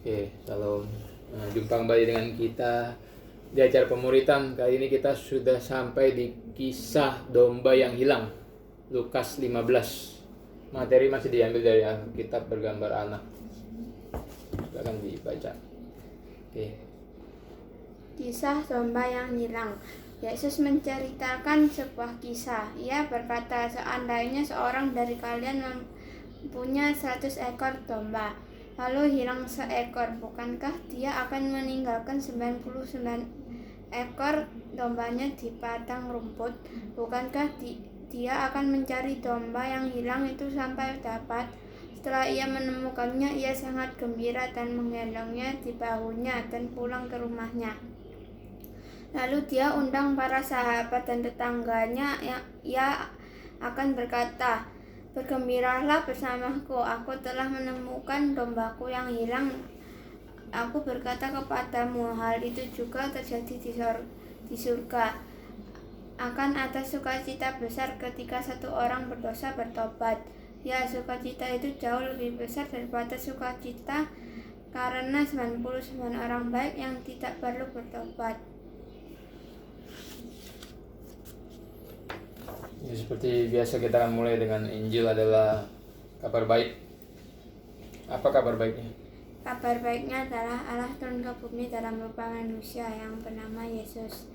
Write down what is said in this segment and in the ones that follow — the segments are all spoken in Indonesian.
Oke, salam. Jumpa kembali dengan kita di acara pemuritan. Kali ini kita sudah sampai di kisah domba yang hilang, Lukas 15. Materi masih diambil dari Alkitab bergambar anak. Silakan dibaca. Oke. Kisah domba yang hilang. Yesus menceritakan sebuah kisah. Ia berkata, seandainya seorang dari kalian mempunyai 100 ekor domba, lalu hilang seekor, bukankah dia akan meninggalkan 99 ekor dombanya di padang rumput? Bukankah dia akan mencari domba yang hilang itu sampai dapat? Setelah ia menemukannya, ia sangat gembira dan menggendongnya di bahunya dan pulang ke rumahnya. Lalu dia undang para sahabat dan tetangganya. Ia akan berkata, bergembiralah bersamaku, aku telah menemukan dombaku yang hilang. Aku berkata kepadamu, hal itu juga terjadi di surga. Akan ada sukacita besar ketika satu orang berdosa bertobat. Ya, sukacita itu jauh lebih besar daripada sukacita karena 99 orang baik yang tidak perlu bertobat. Ya, seperti biasa kita akan mulai dengan Injil adalah kabar baik. Apa kabar baiknya? Kabar baiknya adalah Allah turun ke bumi dalam rupa manusia yang bernama Yesus.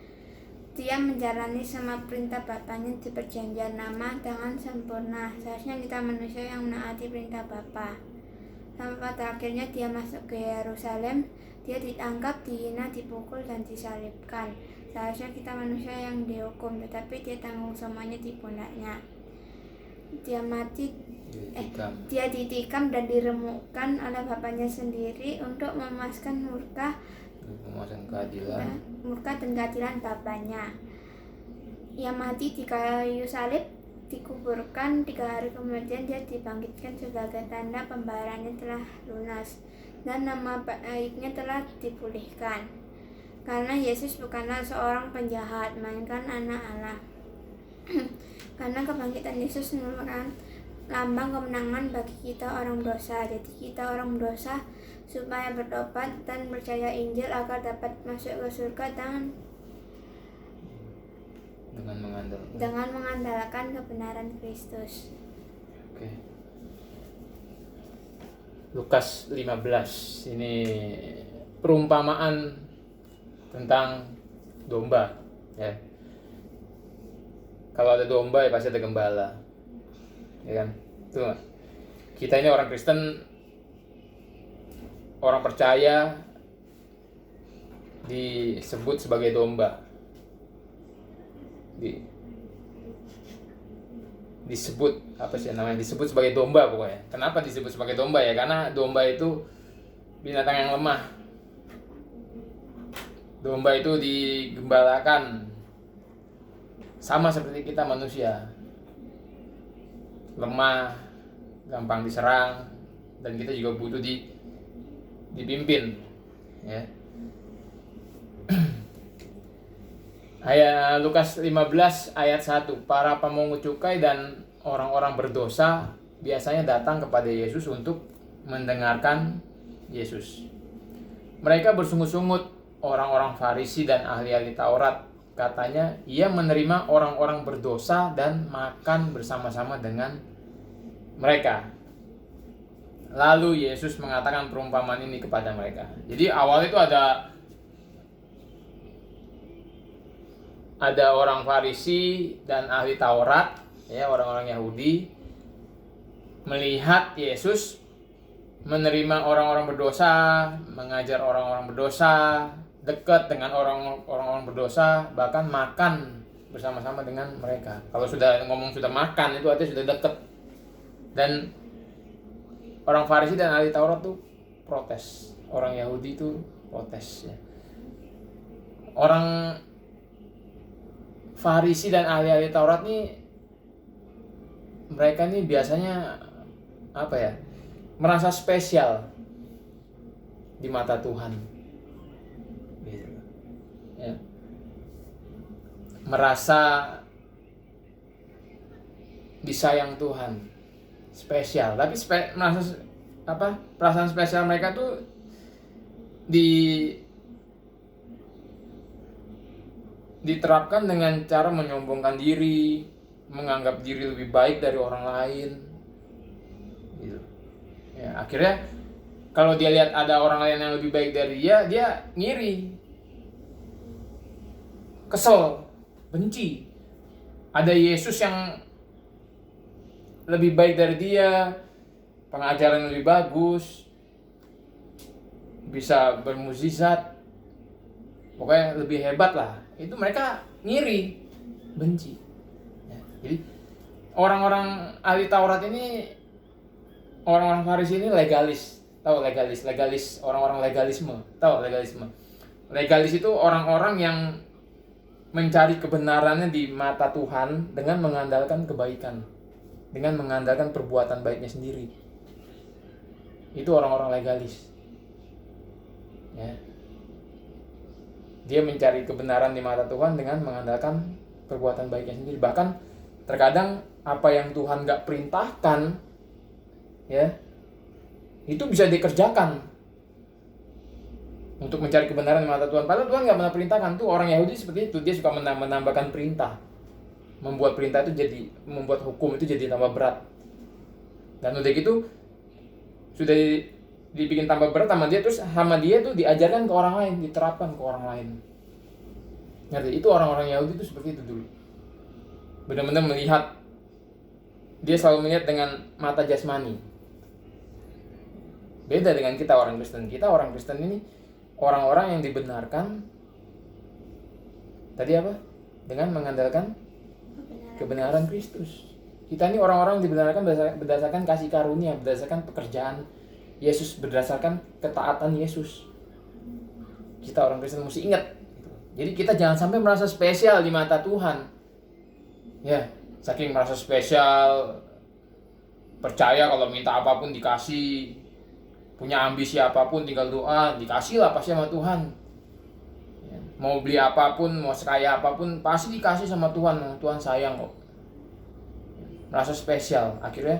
Dia menjalani semua perintah Bapanya di perjanjian lama dengan sempurna. Seharusnya kita manusia yang menaati perintah Bapa. Sampai pada akhirnya dia masuk ke Yerusalem. Dia ditangkap, dihina, dipukul, dan disalibkan. Seharusnya kita manusia yang dihukum, tetapi dia tanggung semuanya di pundaknya. Dia ditikam dan diremukkan oleh Bapanya sendiri untuk memuaskan murka dan keadilan Bapanya. Ia mati di kayu salib, dikuburkan, 3 hari kemudian dia dibangkitkan sebagai tanda pembayarannya telah lunas dan nama baiknya telah dipulihkan. Karena Yesus bukanlah seorang penjahat, melainkan anak Allah. Karena kebangkitan Yesus merupakan lambang kemenangan bagi kita orang dosa. Jadi kita orang dosa supaya bertobat dan percaya Injil agar dapat masuk ke surga dengan mengandalkan kebenaran Kristus. Oke. Lukas 15 ini perumpamaan tentang domba, ya. Kalau ada domba ya pasti ada gembala, ya kan? Tuh, kita ini orang Kristen, orang percaya disebut sebagai domba. Disebut apa sih namanya? Disebut sebagai domba pokoknya. Kenapa disebut sebagai domba ya? Karena domba itu binatang yang lemah. Domba itu digembalakan sama seperti kita manusia, lemah, gampang diserang, dan kita juga butuh dipimpin, ya. Ayat Lukas 15 ayat 1. Para pemungut cukai dan orang-orang berdosa biasanya datang kepada Yesus untuk mendengarkan Yesus. Mereka bersungut-sungut, orang-orang Farisi dan ahli-ahli Taurat. Katanya, ia menerima orang-orang berdosa dan makan bersama-sama dengan mereka. Lalu Yesus mengatakan perumpamaan ini kepada mereka. Jadi awal itu ada orang Farisi dan ahli Taurat, ya, orang-orang Yahudi, melihat Yesus menerima orang-orang berdosa, mengajar orang-orang berdosa, dekat dengan orang-orang berdosa, bahkan makan bersama-sama dengan mereka. Kalau sudah makan itu artinya sudah dekat. Dan orang Farisi dan ahli Taurat tuh protes, orang Yahudi tuh protes, ya. Orang Farisi dan ahli Taurat nih, mereka nih biasanya apa ya? Merasa spesial di mata Tuhan, gitu, ya. Merasa disayang Tuhan, spesial. Tapi merasa perasaan spesial mereka tuh diterapkan dengan cara menyombongkan diri, menganggap diri lebih baik dari orang lain gitu. Ya, akhirnya kalau dia lihat ada orang lain yang lebih baik dari dia ngiri, kesel, benci. Ada Yesus yang lebih baik dari dia, pengajaran yang lebih bagus, bisa bermukjizat, pokoknya lebih hebat lah. Itu mereka ngiri, benci. Ya, jadi orang-orang ahli Taurat ini, orang-orang Farisi ini legalis. Tahu legalis, orang-orang legalisme. Tahu legalisme? Legalis itu orang-orang yang mencari kebenarannya di mata Tuhan dengan mengandalkan kebaikan, dengan mengandalkan perbuatan baiknya sendiri. Itu orang-orang legalis. Ya. Dia mencari kebenaran di mata Tuhan dengan mengandalkan perbuatan baiknya sendiri. Bahkan terkadang apa yang Tuhan gak perintahkan, ya, itu bisa dikerjakan untuk mencari kebenaran di mata Tuhan. Padahal Tuhan gak pernah perintahkan. Tuh orang Yahudi seperti itu, dia suka menambahkan perintah, membuat perintah itu jadi, membuat hukum itu jadi tambah berat. Dan udah gitu sudah dibikin tambah berat sama dia, terus sama dia tuh diajarkan ke orang lain, diterapkan ke orang lain. Ngerti? Itu orang-orang Yahudi itu seperti itu dulu. Benar-benar melihat, dia selalu melihat dengan mata jasmani. Beda dengan kita orang Kristen. Kita orang Kristen ini orang-orang yang dibenarkan tadi apa? Dengan mengandalkan kebenaran Kristus. Kita ini orang-orang yang dibenarkan berdasarkan kasih karunia, berdasarkan pekerjaan Yesus, berdasarkan ketaatan Yesus. Kita orang Kristen mesti ingat. Jadi kita jangan sampai merasa spesial di mata Tuhan. Ya, saking merasa spesial, percaya kalau minta apapun dikasih, punya ambisi apapun tinggal doa, dikasih lah pasti sama Tuhan. Ya, mau beli apapun, mau sekaya apapun, pasti dikasih sama Tuhan. Tuhan sayang kok. Merasa spesial, akhirnya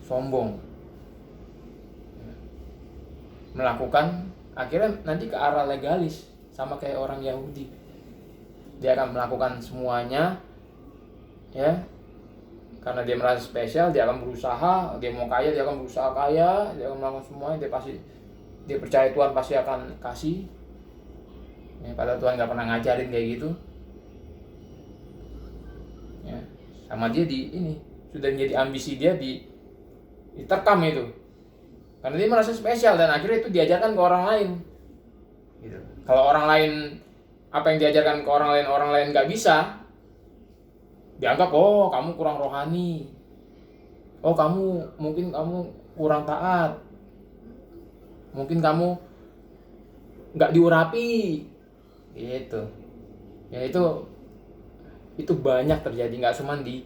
sombong. Melakukan, akhirnya nanti ke arah legalis, sama kayak orang Yahudi. Dia akan melakukan semuanya, ya, karena dia merasa spesial. Dia akan berusaha, dia mau kaya, dia akan berusaha kaya, dia akan melakukan semuanya. Dia percaya Tuhan pasti akan kasih, ya, padahal Tuhan gak pernah ngajarin kayak gitu, ya. Sama dia sudah menjadi ambisi dia diterkam itu, karena dia merasa spesial, dan akhirnya itu diajarkan ke orang lain gitu. Kalau orang lain, apa yang diajarkan ke orang lain gak bisa, dianggap, oh kamu kurang rohani, oh mungkin kamu kurang taat, mungkin kamu gak diurapi gitu. Ya itu banyak terjadi, gak cuma di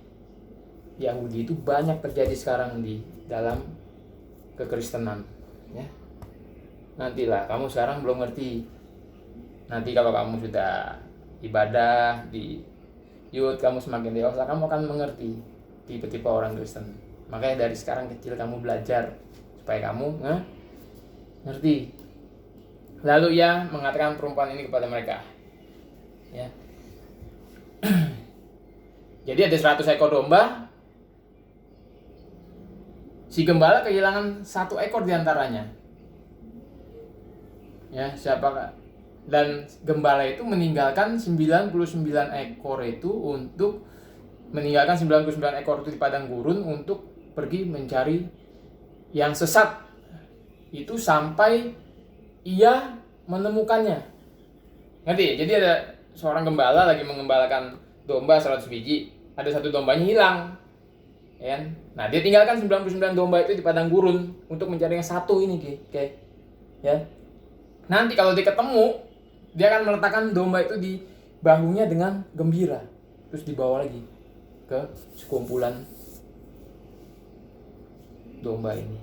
Yahudi, itu banyak terjadi sekarang di dalam kekristenan, ya. Nantilah, kamu sekarang belum ngerti. Nanti kalau kamu sudah ibadah di youth, kamu semakin dewasa, kamu akan mengerti tipe-tipe orang Kristen. Makanya dari sekarang kecil kamu belajar supaya kamu ngerti. Lalu ia mengatakan perumpamaan ini kepada mereka, ya. Jadi ada 100 ekor domba. Si gembala kehilangan 1 ekor diantaranya. Ya, siapakah? Dan gembala itu meninggalkan 99 ekor itu untuk meninggalkan 99 ekor itu di padang gurun untuk pergi mencari yang sesat itu sampai ia menemukannya. Ngerti? Jadi ada seorang gembala lagi mengembalakan domba 100 biji. Ada 1 dombanya hilang. Ya. Nah, dia tinggalkan 99 domba itu di padang gurun untuk mencari yang 1 ini, ya. Nanti kalau dia ketemu, dia akan meletakkan domba itu di bahunya dengan gembira, terus dibawa lagi ke sekumpulan domba ini.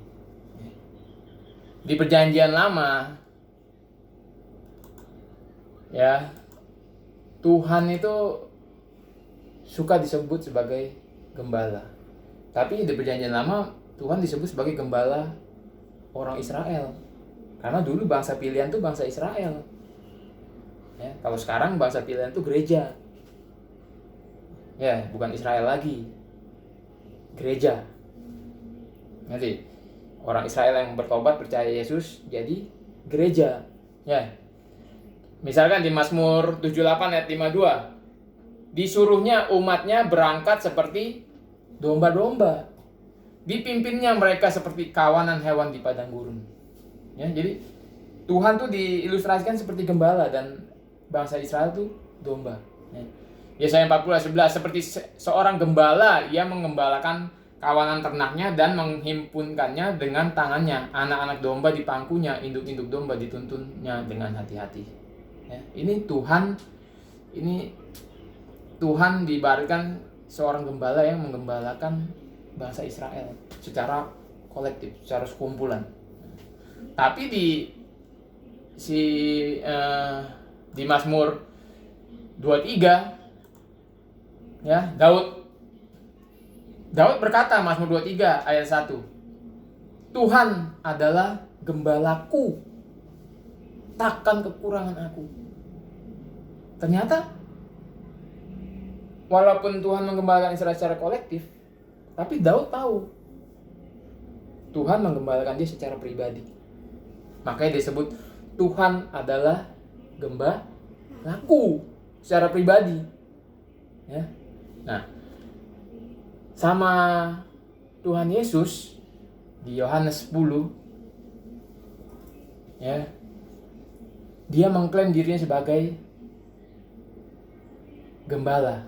Di perjanjian lama, ya, Tuhan itu suka disebut sebagai gembala. Tapi di perjanjian lama Tuhan disebut sebagai gembala orang Israel. Karena dulu bangsa pilihan tuh bangsa Israel. Ya, kalau sekarang bangsa pilihan tuh gereja. Ya, bukan Israel lagi. Gereja. Nanti orang Israel yang bertobat percaya Yesus jadi gereja. Ya. Misalkan di Mazmur 78 ayat 52. Disuruhnya umatnya berangkat seperti domba-domba. Dipimpinnya mereka seperti kawanan hewan di padang gurun. Ya, jadi Tuhan tuh diilustrasikan seperti gembala dan bangsa Israel tuh domba. Ya. Yesaya 40 ayat 11, seperti seorang gembala, ia mengembalakan kawanan ternaknya dan menghimpunkannya dengan tangannya. Anak-anak domba di pangkunya, induk-induk domba dituntunnya dengan hati-hati. Ya, ini Tuhan diibaratkan seorang gembala yang menggembalakan bangsa Israel secara kolektif, secara sekumpulan. Tapi di Mazmur 23 ya, Daud berkata, Mazmur 23 ayat 1, Tuhan adalah gembalaku, takkan kekurangan aku. Ternyata walaupun Tuhan menggembalakan Israel secara kolektif, tapi Daud tahu Tuhan menggembalakan dia secara pribadi. Makanya disebut Tuhan adalah gembalaku secara pribadi. Ya. Nah, sama Tuhan Yesus di Yohanes 10, ya, dia mengklaim dirinya sebagai gembala.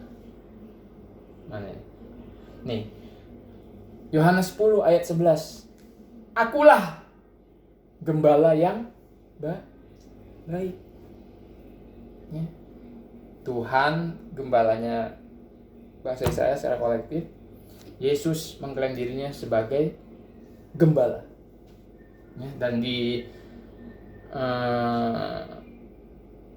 Mana ini? Nih, Yohanes 10 ayat 11. Akulah gembala yang baik. Ya. Tuhan gembalanya bangsa Israel secara kolektif. Yesus mengklaim dirinya sebagai gembala. Ya, dan di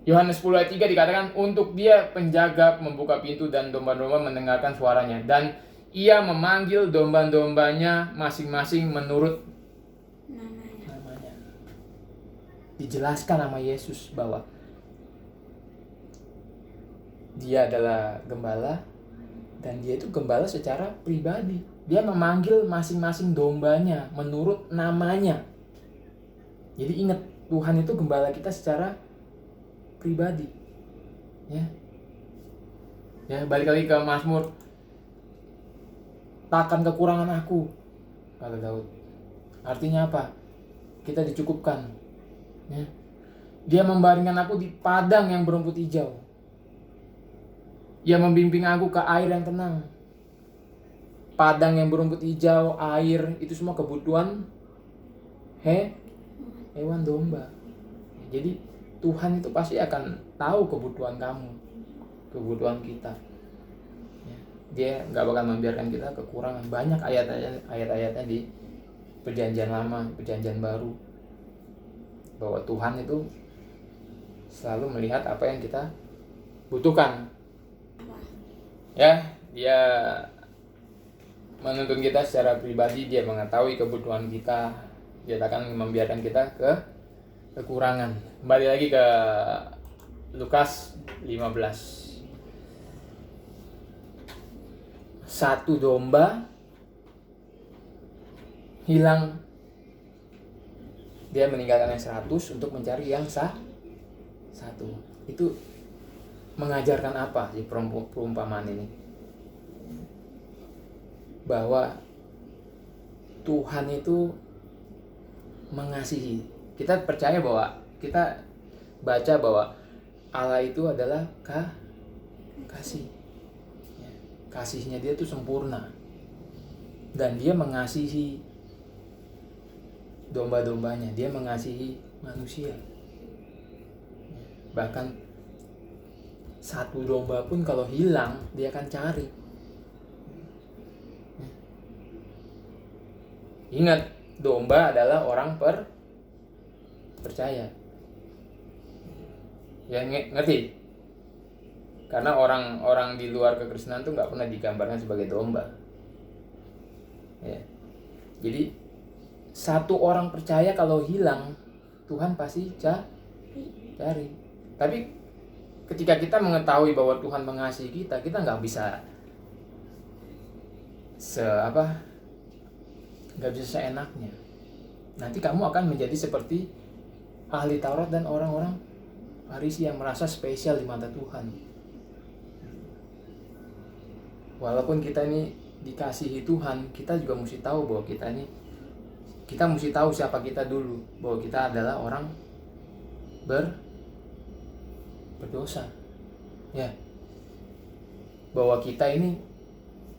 Yohanes 10 ayat 3 dikatakan, untuk dia penjaga membuka pintu dan domba-domba mendengarkan suaranya, dan ia memanggil domba-dombanya masing-masing menurut namanya. Dijelaskan nama Yesus bahwa dia adalah gembala dan dia itu gembala secara pribadi. Dia memanggil masing-masing dombanya menurut namanya. Jadi ingat, Tuhan itu gembala kita secara pribadi. Ya, balik lagi ke Mazmur. Takkan kekurangan aku, kata Daud. Artinya apa? Kita dicukupkan. Ya. Dia membaringkan aku di padang yang berumput hijau. Ia membimbing aku ke air yang tenang. Padang yang berumput hijau, air, itu semua kebutuhan hewan domba. Jadi Tuhan itu pasti akan tahu kebutuhan kamu, kebutuhan kita. Dia nggak bakal membiarkan kita kekurangan. Banyak ayat-ayatnya di Perjanjian Lama, Perjanjian Baru, bahwa Tuhan itu selalu melihat apa yang kita butuhkan. Ya, dia menuntun kita secara pribadi, dia mengetahui kebutuhan kita, dia akan membiarkan kita kekurangan. Kembali lagi ke Lukas 15. Satu domba hilang, dia meninggalkan yang 100 untuk mencari yang satu. Itu mengajarkan apa sih perumpamaan ini? Bahwa Tuhan itu mengasihi. Kita percaya bahwa, kita baca bahwa Allah itu adalah kasih. Kasihnya dia itu sempurna. Dan dia mengasihi domba-dombanya. Dia mengasihi manusia. Bahkan satu domba pun kalau hilang, dia akan cari. Ingat, domba adalah orang percaya. Ya, ngerti? Karena orang-orang di luar kekristenan tuh nggak pernah digambarkan sebagai domba. Ya. Jadi satu orang percaya kalau hilang, Tuhan pasti cari. Tapi ketika kita mengetahui bahwa Tuhan mengasihi kita, kita nggak bisa nggak bisa seenaknya. Nanti kamu akan menjadi seperti ahli Taurat dan orang-orang Farisi yang merasa spesial di mata Tuhan. Walaupun kita ini dikasihi Tuhan, kita juga mesti tahu bahwa kita mesti tahu siapa kita dulu, bahwa kita adalah orang berdosa. Ya. Bahwa kita ini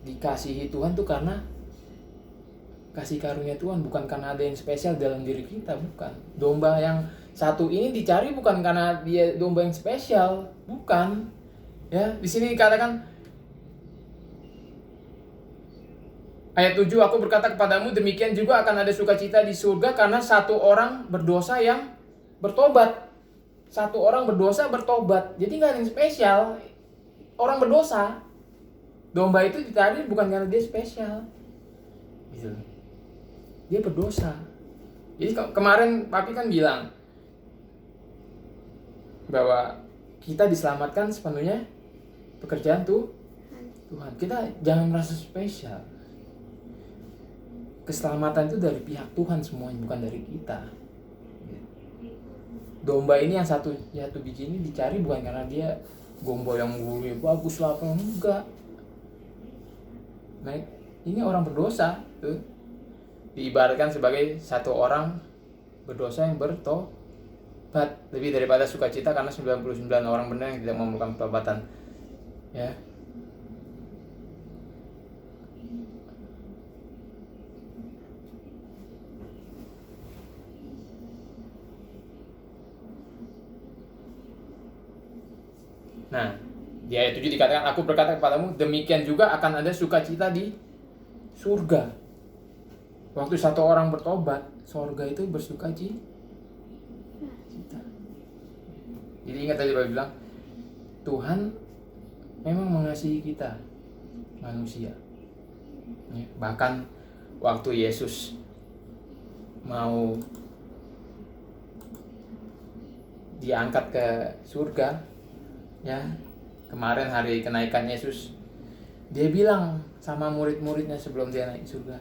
dikasihi Tuhan tuh karena kasih karunia Tuhan, bukan karena ada yang spesial dalam diri kita, bukan. Domba yang satu ini dicari bukan karena dia domba yang spesial, bukan. Ya, di sini dikatakan ayat 7, aku berkata kepadamu demikian juga akan ada sukacita di surga karena satu orang berdosa yang bertobat. Satu orang berdosa bertobat. Jadi nggak ada yang spesial. Orang berdosa. Domba itu dicari bukan karena dia spesial. Gitu. Dia berdosa. Jadi kemarin Papi kan bilang bahwa kita diselamatkan sepenuhnya pekerjaan Tuhan. Kita jangan merasa spesial. Keselamatan itu dari pihak Tuhan semuanya, bukan dari kita. Domba ini yang satu biji ini dicari bukan karena dia domba yang bagus lah, enggak. Nah, ini orang berdosa tuh. Diibaratkan sebagai satu orang berdosa yang bertobat, lebih daripada sukacita karena 99 orang benar yang tidak memerlukan pertobatan. Ya. Nah, di ayat 7 dikatakan, aku berkata kepadamu, demikian juga akan ada sukacita di surga. Waktu satu orang bertobat, surga itu bersukacita. Jadi ingat tadi Bapak bilang, Tuhan memang mengasihi kita, manusia. Bahkan waktu Yesus mau diangkat ke surga, ya, kemarin hari kenaikan Yesus, dia bilang sama murid-muridnya sebelum dia naik surga,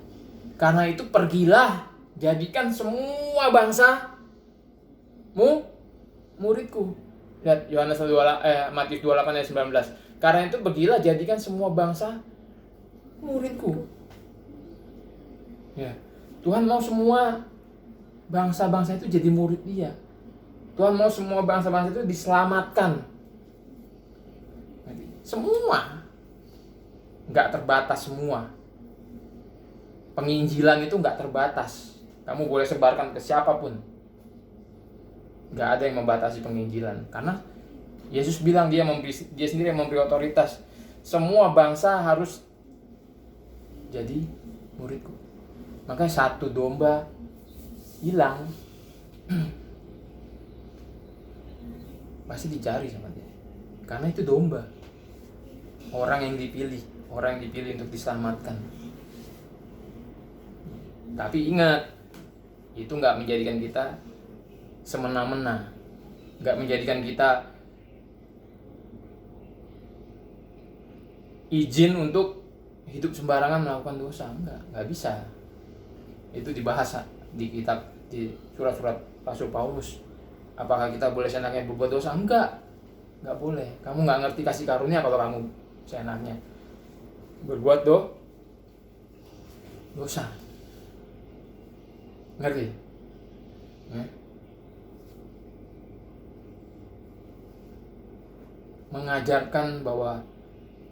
karena itu pergilah, jadikan semua bangsa muridku. Lihat Matius 28 ayat 19. Karena itu pergilah, jadikan semua bangsa muridku. Ya, Tuhan mau semua bangsa-bangsa itu jadi murid dia. Tuhan mau semua bangsa-bangsa itu diselamatkan. Semua, nggak terbatas semua. Penginjilan itu nggak terbatas. Kamu boleh sebarkan ke siapapun. Nggak ada yang membatasi penginjilan. Karena Yesus bilang dia sendiri yang memberi otoritas. Semua bangsa harus jadi muridku. Makanya satu domba hilang, pasti dicari sama dia. Karena itu domba. Orang yang dipilih untuk diselamatkan. Tapi ingat, itu nggak menjadikan kita semena-mena, nggak menjadikan kita izin untuk hidup sembarangan melakukan dosa, nggak bisa. Itu dibahas di kitab, di surat-surat Rasul Paulus. Apakah kita boleh seenaknya berbuat dosa? Nggak boleh. Kamu nggak ngerti kasih karunia kalau kamu seenaknya berbuat dosa. Ngerti? Mengajarkan bahwa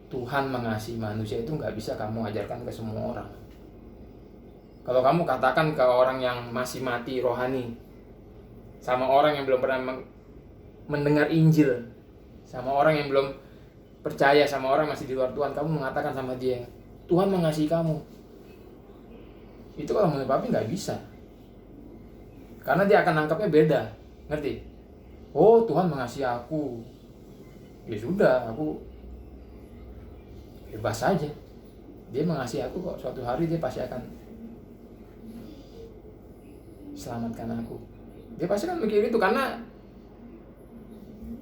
Tuhan mengasihi manusia itu nggak bisa kamu ajarkan ke semua orang. Kalau kamu katakan ke orang yang masih mati rohani, sama orang yang belum pernah mendengar Injil, sama orang yang belum percaya, sama orang yang masih di luar Tuhan, kamu mengatakan sama dia, Tuhan mengasihi kamu. Itu kalau menurut Papi nggak bisa. Karena dia akan nangkapnya beda. Ngerti? Oh, Tuhan mengasihi aku. Ya sudah, aku bebas saja. Dia mengasihi aku kok. Suatu hari dia pasti akan selamatkan aku. Dia pasti kan mikir itu karena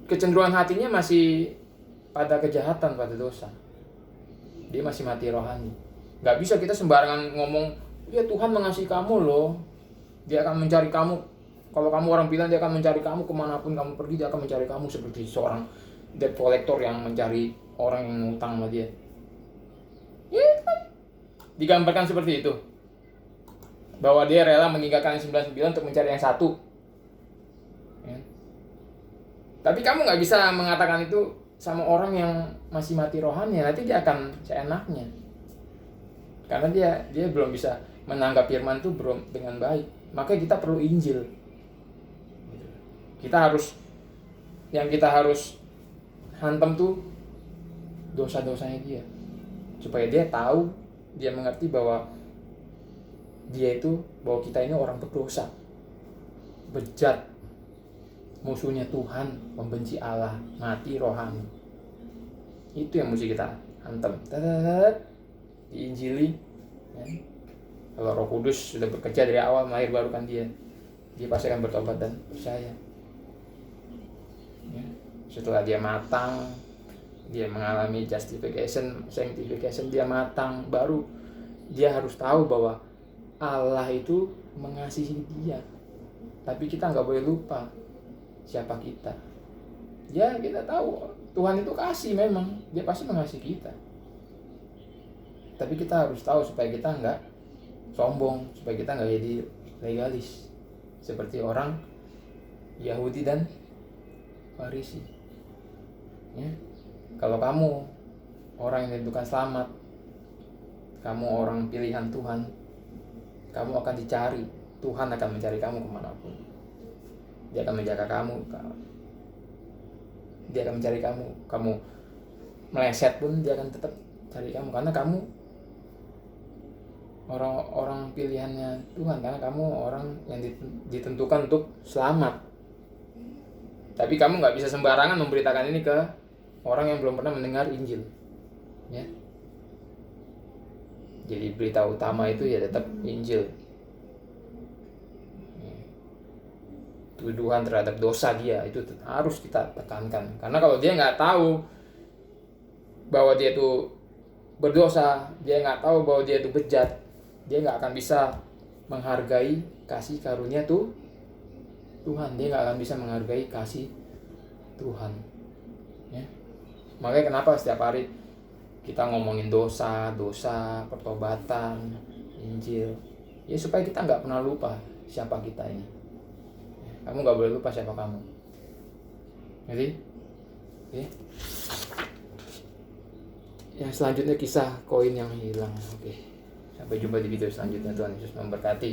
kecenderungan hatinya masih pada kejahatan, pada dosa. Dia masih mati rohani. Gak bisa kita sembarangan ngomong, ya Tuhan mengasihi kamu loh, Dia akan mencari kamu. Kalau kamu orang bilang Dia akan mencari kamu kemanapun kamu pergi, Dia akan mencari kamu, seperti seorang debt collector yang mencari orang yang ngutang sama dia. Ya kan digambarkan seperti itu, bahwa dia rela meninggalkan yang 99 untuk mencari yang satu ya. Tapi kamu gak bisa mengatakan itu sama orang yang masih mati rohani. Nanti dia akan seenaknya, karena dia belum bisa menanggap firman itu dengan baik. Makanya kita perlu Injil. Yang kita harus hantam tuh dosa-dosanya dia, supaya dia tahu, dia mengerti bahwa kita ini orang berdosa, bejat, musuhnya Tuhan, pembenci Allah, mati rohani. Itu yang mesti kita hantam, diinjili ya. Kalau Roh Kudus sudah bekerja dari awal, melahir barukan dia pasti akan bertobat dan percaya ya. Setelah dia matang, dia mengalami justification, sanctification, dia matang, baru dia harus tahu bahwa Allah itu mengasihi dia. Tapi kita nggak boleh lupa siapa kita. Ya, kita tahu Tuhan itu kasih, memang Dia pasti mengasihi kita. Tapi kita harus tahu supaya kita nggak sombong, supaya kita nggak jadi legalis seperti orang Yahudi dan Farisi ya. Kalau kamu orang yang ditentukan selamat, kamu orang pilihan Tuhan, kamu akan dicari. Tuhan akan mencari kamu kemanapun. Dia akan menjaga kamu. Dia akan mencari kamu. Kamu meleset pun Dia akan tetap cari kamu, karena kamu orang pilihannya Tuhan, karena kamu orang yang ditentukan untuk selamat. Tapi kamu nggak bisa sembarangan memberitakan ini ke orang yang belum pernah mendengar Injil ya. Jadi berita utama itu ya tetap Injil. Tuduhan terhadap dosa dia itu harus kita tekankan, karena kalau dia nggak tahu bahwa dia itu berdosa, dia nggak tahu bahwa dia itu bejat, dia nggak akan bisa menghargai kasih karunia Tuhan. Dia nggak akan bisa menghargai kasih Tuhan ya. Makanya kenapa setiap hari kita ngomongin dosa, pertobatan, Injil ya, supaya kita nggak pernah lupa siapa kita ini. Kamu nggak boleh lupa siapa kamu. Jadi oke. Yang selanjutnya kisah koin yang hilang. Oke. Sampai jumpa di video selanjutnya. Tuhan Yesus memberkati.